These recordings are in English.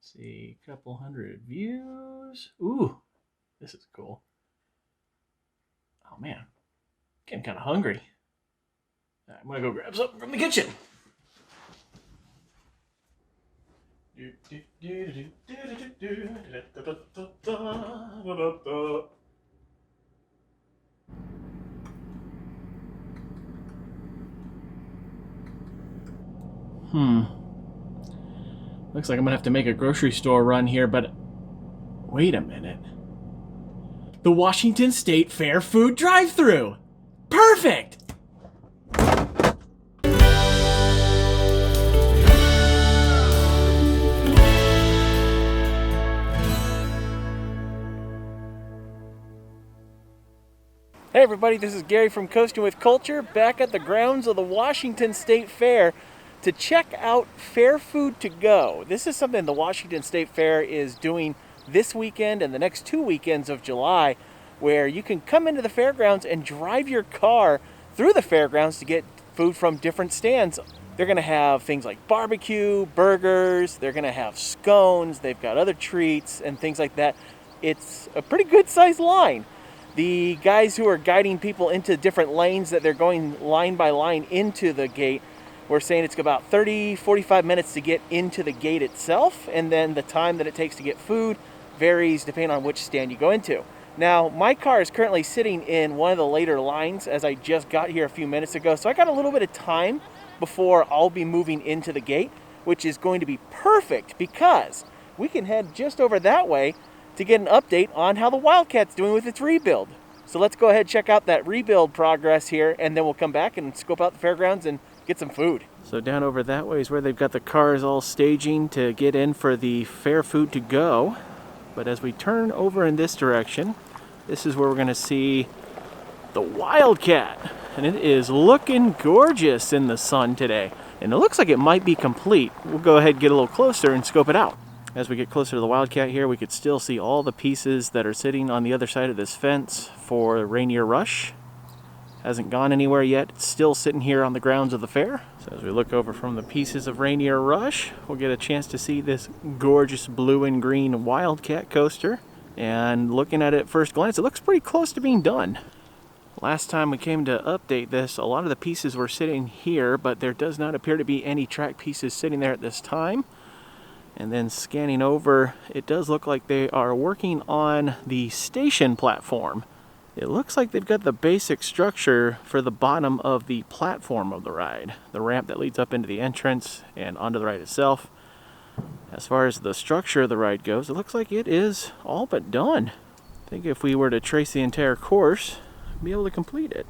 See, a couple hundred views. Ooh, this is cool. Oh man, getting kind of hungry. Right, I'm gonna go grab something from the kitchen. Looks like I'm gonna have to make a grocery store run here, but wait a minute. The Washington State Fair food drive-thru. Perfect! Hey everybody, this is Gary from Coasting with Culture, back at the grounds of the Washington State Fair to check out Fair Food to Go. This is something the Washington State Fair is doing this weekend and the next 2 weekends of July, where you can come into the fairgrounds and drive your car through the fairgrounds to get food from different stands. They're gonna have things like barbecue, burgers, they're gonna have scones, they've got other treats and things like that. It's a pretty good sized line. The guys who are guiding people into different lanes that they're going line by line into the gate, we're saying it's about 30-45 minutes to get into the gate itself, and then the time that it takes to get food varies depending on which stand you go into. Now, my car is currently sitting in one of the later lines as I just got here a few minutes ago, so I got a little bit of time before I'll be moving into the gate, which is going to be perfect because we can head just over that way to get an update on how the WildCat's doing with its rebuild. So let's go ahead and check out that rebuild progress here, and then we'll come back and scope out the fairgrounds and get some food. So down over that way is where they've got the cars all staging to get in for the Fair Food to Go. But as we turn over in this direction, this is where we're gonna see the WildCat. And it is looking gorgeous in the sun today. And it looks like it might be complete. We'll go ahead and get a little closer and scope it out. As we get closer to the WildCat here, we could still see all the pieces that are sitting on the other side of this fence for Rainier Rush. Hasn't gone anywhere yet. It's still sitting here on the grounds of the fair. So as we look over from the pieces of Rainier Rush, we'll get a chance to see this gorgeous blue and green WildCat coaster. And looking at it at first glance, it looks pretty close to being done. Last time we came to update this, a lot of the pieces were sitting here, but there does not appear to be any track pieces sitting there at this time. And then scanning over, it does look like they are working on the station platform. It looks like they've got the basic structure for the bottom of the platform of the ride. The ramp that leads up into the entrance and onto the ride itself. As far as the structure of the ride goes, it looks like it is all but done. I think if we were to trace the entire course, we'd be able to complete it.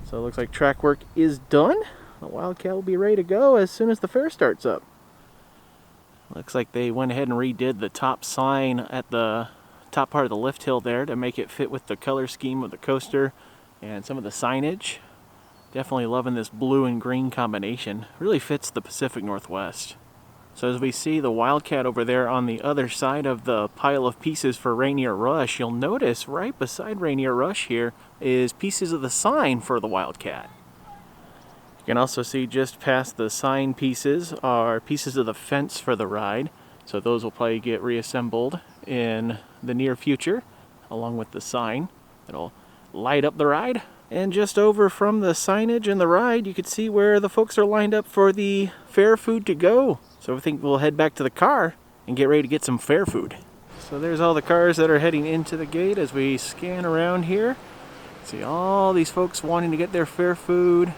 So it looks like track work is done. The WildCat will be ready to go as soon as the fair starts up. Looks like they went ahead and redid the top sign at the top part of the lift hill there to make it fit with the color scheme of the coaster and some of the signage. Definitely loving this blue and green combination. Really fits the Pacific Northwest. So as we see the WildCat over there on the other side of the pile of pieces for Rainier Rush, you'll notice right beside Rainier Rush here is pieces of the sign for the WildCat. You can also see just past the sign pieces are pieces of the fence for the ride. So those will probably get reassembled in the near future, along with the sign that'll light up the ride. And just over from the signage and the ride, you can see where the folks are lined up for the Fair Food to Go. So I think we'll head back to the car and get ready to get some fair food. So there's all the cars that are heading into the gate as we scan around here. See all these folks wanting to get their fair food.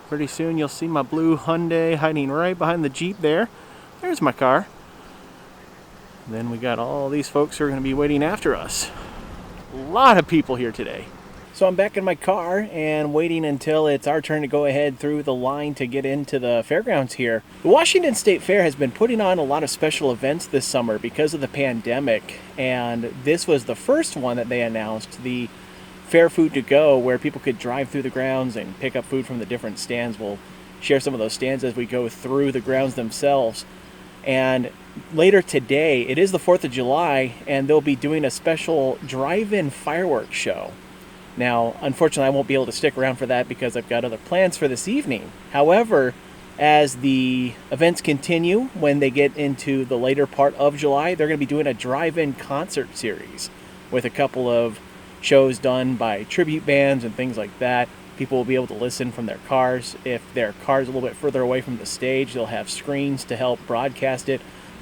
Pretty soon you'll see my blue Hyundai hiding right behind the Jeep there. There's my car. And then we got all these folks who are going to be waiting after us. A lot of people here today. So I'm back in my car and waiting until it's our turn to go ahead through the line to get into the fairgrounds here. The Washington State Fair has been putting on a lot of special events this summer because of the pandemic. And this was the first one that they announced, the Fair Food to Go, where people could drive through the grounds and pick up food from the different stands. We'll share some of those stands as we go through the grounds themselves. And later today, it is the 4th of July, and they'll be doing a special drive-in fireworks show. Now, unfortunately, I won't be able to stick around for that because I've got other plans for this evening. However, As the events continue, when they get into the later part of July, they're going to be doing a drive-in concert series with a couple of shows done by tribute bands and things like that. People will be able to listen from their cars. If their car's a little bit further away from the stage, they'll have screens to help broadcast it.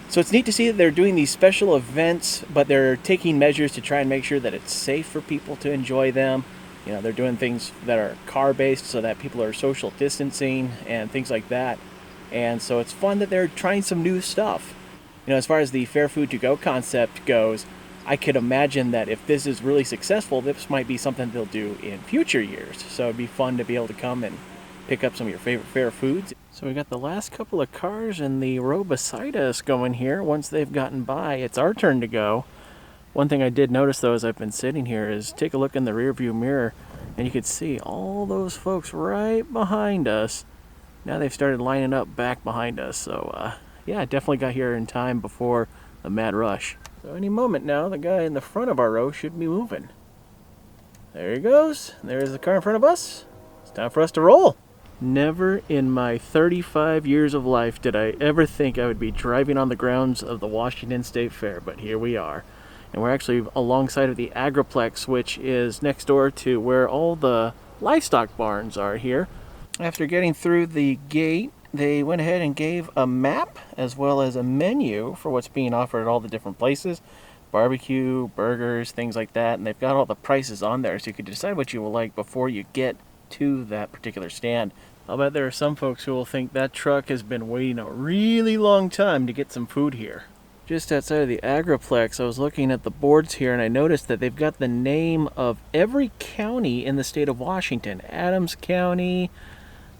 So it's neat to see that they're doing these special events, but they're taking measures to try and make sure that it's safe for people to enjoy them. You know, they're doing things that are car-based so that people are social distancing and things like that. And so it's fun that they're trying some new stuff. You know, as far as the Fair Food to Go concept goes, I could imagine that if this is really successful, this might be something they'll do in future years. So it'd be fun to be able to come and pick up some of your favorite fair foods. So we got the last couple of cars in the row beside us going here. Once they've gotten by, it's our turn to go. One thing I did notice though as I've been sitting here is take a look in the rear view mirror and you could see all those folks right behind us. Now they've started lining up back behind us. So yeah, I definitely got here in time before the mad rush. So any moment now, the guy in the front of our row should be moving. There he goes. There's the car in front of us. It's time for us to roll. Never in my 35 years of life did I ever think I would be driving on the grounds of the Washington State Fair, but here we are. And we're actually alongside of the Agriplex, which is next door to where all the livestock barns are here. After getting through the gate, they went ahead and gave a map as well as a menu for what's being offered at all the different places. Barbecue, burgers, things like that. And they've got all the prices on there so you can decide what you will like before you get to that particular stand. I'll bet there are some folks who will think that truck has been waiting a really long time to get some food here. Just outside of the Agriplex, I was looking at the boards here and I noticed that they've got the name of every county in the state of Washington. Adams County,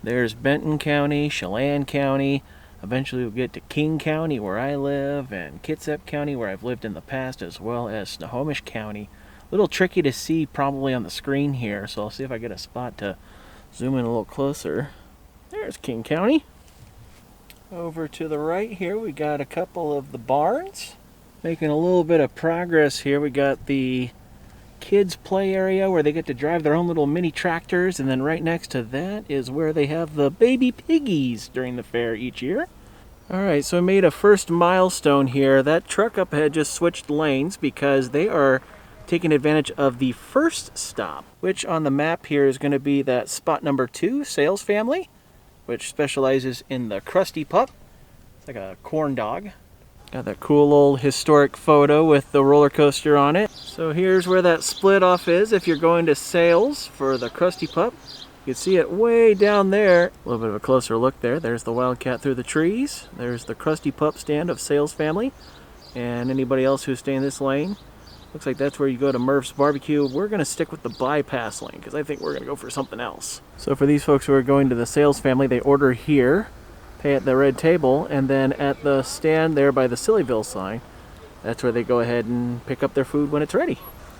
there's Benton County, Chelan County. Eventually we'll get to King County where I live and Kitsap County where I've lived in the past, as well as Snohomish County. A little tricky to see probably on the screen here, so I'll see if I get a spot to zoom in a little closer. There's King County. Over to the right here we got a couple of the barns. Making a little bit of progress here. We got the kids play area where they get to drive their own little mini tractors, and then right next to that is where they have the baby piggies during the fair each year. Alright, so I made a first milestone here. That truck up ahead just switched lanes because they are taking advantage of the first stop, which on the map here is going to be that spot number 2, Sales Family, which specializes in the Krusty Pup. It's like a corn dog. Got that cool old historic photo with the roller coaster on it. So here's where that split off is if you're going to Sales for the Krusty Pup. You can see it way down there. A little bit of a closer look there. There's the WildCat through the trees. There's the Krusty Pup stand of Sales Family. And anybody else who's staying in this lane. Looks like that's where you go to Murph's Barbecue. We're going to stick with the bypass lane because I think we're going to go for something else. So for these folks who are going to the Sales Family, they order here, pay at the red table, and then at the stand there by the Sillyville sign, that's where they go ahead and pick up their food when it's ready.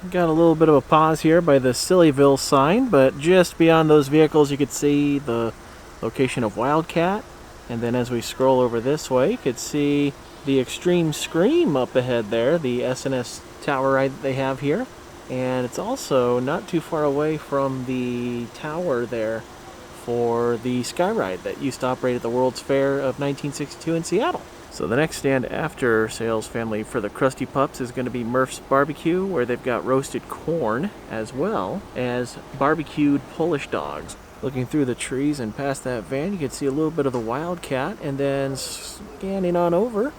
Got a little bit of a pause here by the Sillyville sign, but just beyond those vehicles you could see the location of WildCat. And then as we scroll over this way, you could see the Extreme Scream up ahead there, the S&S tower ride that they have here. And it's also not too far away from the tower there for the Sky Ride that used to operate at the World's Fair of 1962 in Seattle. So the next stand after Sales Family for the Krusty Pups is going to be Murph's Barbecue, where they've got roasted corn as well as barbecued Polish dogs. Looking through the trees and past that van, you can see a little bit of the WildCat, and then scanning on over,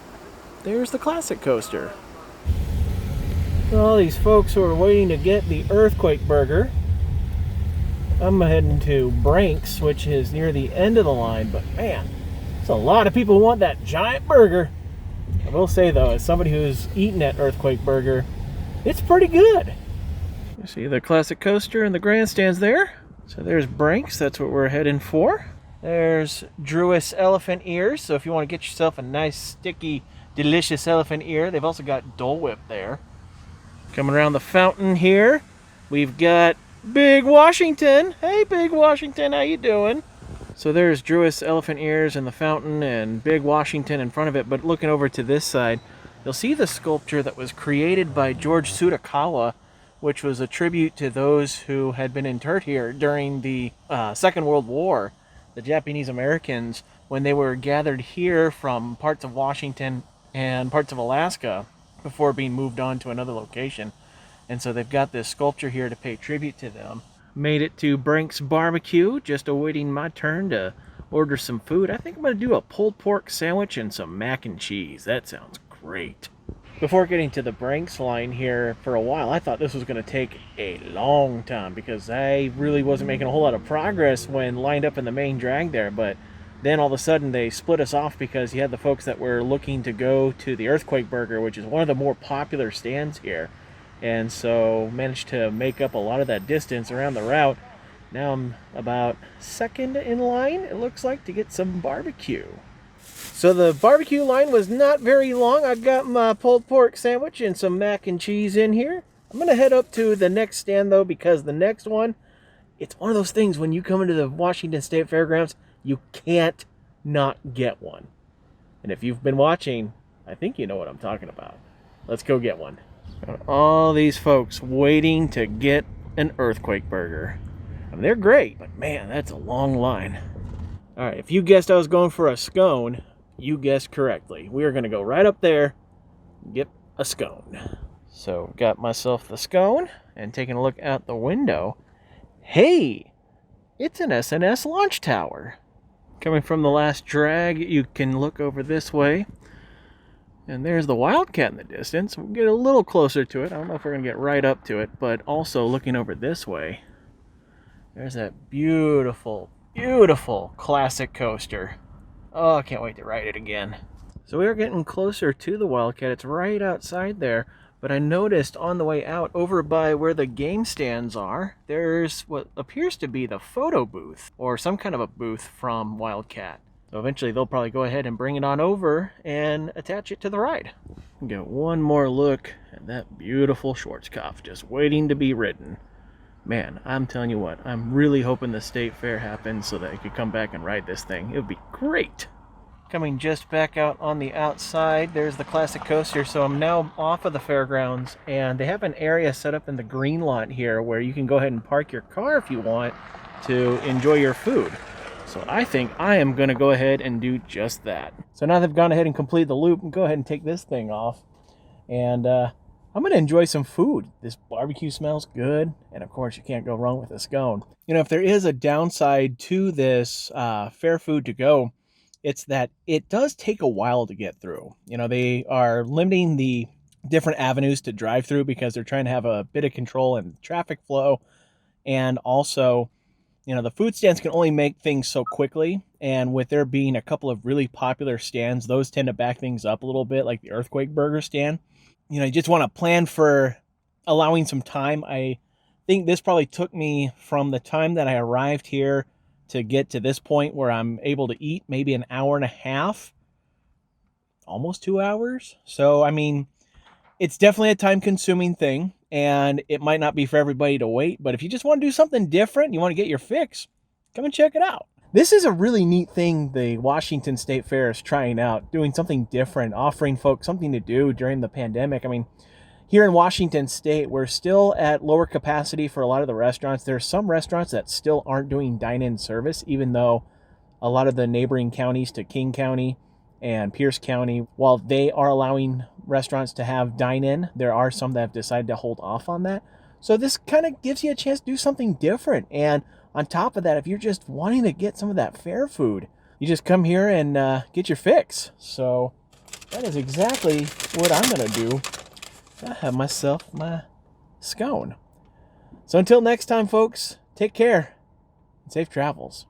there's the Classic Coaster. All these folks who are waiting to get the Earthquake Burger. I'm heading to Branks, which is near the end of the line, but man, there's a lot of people who want that giant burger. I will say though, as somebody who's eaten that Earthquake Burger, it's pretty good. You see the Classic Coaster and the grandstands there. So there's Branks, that's what we're heading for. There's Drewis elephant ears, so if you want to get yourself a nice, sticky, delicious elephant ear, they've also got Dole Whip there. Coming around the fountain here, we've got Big Washington. Hey, Big Washington, how you doing? So there's Drewis elephant ears in the fountain and Big Washington in front of it, but looking over to this side, you'll see the sculpture that was created by George Tsutakawa, which was a tribute to those who had been interred here during the Second World War. The Japanese Americans when they were gathered here from parts of Washington and parts of Alaska before being moved on to another location. And so they've got this sculpture here to pay tribute to them. Made it to Brink's Barbecue, just awaiting my turn to order some food. I think I'm going to do a pulled pork sandwich and some mac and cheese. That sounds great. Before getting to the Brink's line here, for a while I thought this was going to take a long time because I really wasn't making a whole lot of progress when lined up in the main drag there, but then all of a sudden they split us off because you had the folks that were looking to go to the Earthquake Burger, which is one of the more popular stands here, and so managed to make up a lot of that distance around the route. Now I'm about second in line, it looks like, to get some barbecue. So the barbecue line was not very long. I've got my pulled pork sandwich and some mac and cheese in here. I'm going to head up to the next stand, though, because the next one, it's one of those things when you come into the Washington State Fairgrounds, you can't not get one. And if you've been watching, I think you know what I'm talking about. Let's go get one. Got all these folks waiting to get an Earthquake Burger. I mean, they're great, but man, that's a long line. All right, if you guessed I was going for a scone, you guessed correctly. We are going to go right up there and get a scone. So got myself the scone and taking a look out the window. Hey, it's an SNS launch tower. Coming from the last drag, you can look over this way. And there's the WildCat in the distance. We'll get a little closer to it. I don't know if we're going to get right up to it, but also looking over this way, there's that beautiful, beautiful classic coaster. Oh, I can't wait to ride it again. So we are getting closer to the WildCat. It's right outside there. But I noticed on the way out, over by where the game stands are, there's what appears to be the photo booth, or some kind of a booth from WildCat. So eventually they'll probably go ahead and bring it on over and attach it to the ride. Get one more look at that beautiful Schwarzkopf just waiting to be ridden. Man, I'm telling you what, I'm really hoping the state fair happens so that I could come back and ride this thing. It would be great. Coming just back out on the outside, there's the classic coaster. So I'm now off of the fairgrounds, and they have an area set up in the green lot here where you can go ahead and park your car if you want to enjoy your food. So I think I am going to go ahead and do just that. So now they've gone ahead and completed the loop, and go ahead and take this thing off. And I'm going to enjoy some food. This barbecue smells good, and of course you can't go wrong with a scone. You know, if there is a downside to this fair food to go, it's that it does take a while to get through. You know, they are limiting the different avenues to drive through because they're trying to have a bit of control in traffic flow. And also, you know, the food stands can only make things so quickly. And with there being a couple of really popular stands, those tend to back things up a little bit, like the Earthquake Burger stand. You know, you just want to plan for allowing some time. I think this probably took me from the time that I arrived here to get to this point where I'm able to eat, maybe an hour and a half, almost 2 hours. So, I mean, it's definitely a time-consuming thing, and it might not be for everybody to wait, but if you just want to do something different, you want to get your fix, come and check it out. This is a really neat thing the Washington State Fair is trying out, doing something different, offering folks something to do during the pandemic. I mean, here in Washington State, we're still at lower capacity for a lot of the restaurants. There are some restaurants that still aren't doing dine-in service, even though a lot of the neighboring counties to King County and Pierce County, while they are allowing restaurants to have dine-in, there are some that have decided to hold off on that. So this kind of gives you a chance to do something different. And on top of that, if you're just wanting to get some of that fair food, you just come here and get your fix. So that is exactly what I'm going to do. I have myself my scone. So until next time, folks, take care and safe travels.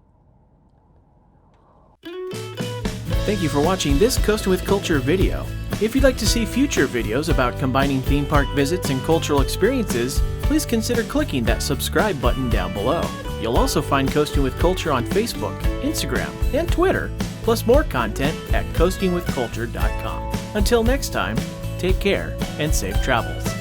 Thank you for watching this Coastin' with Culture video. If you'd like to see future videos about combining theme park visits and cultural experiences, please consider clicking that subscribe button down below. You'll also find Coastin' with Culture on Facebook, Instagram, and Twitter, plus more content at coastingwithculture.com. Until next time, take care and safe travels.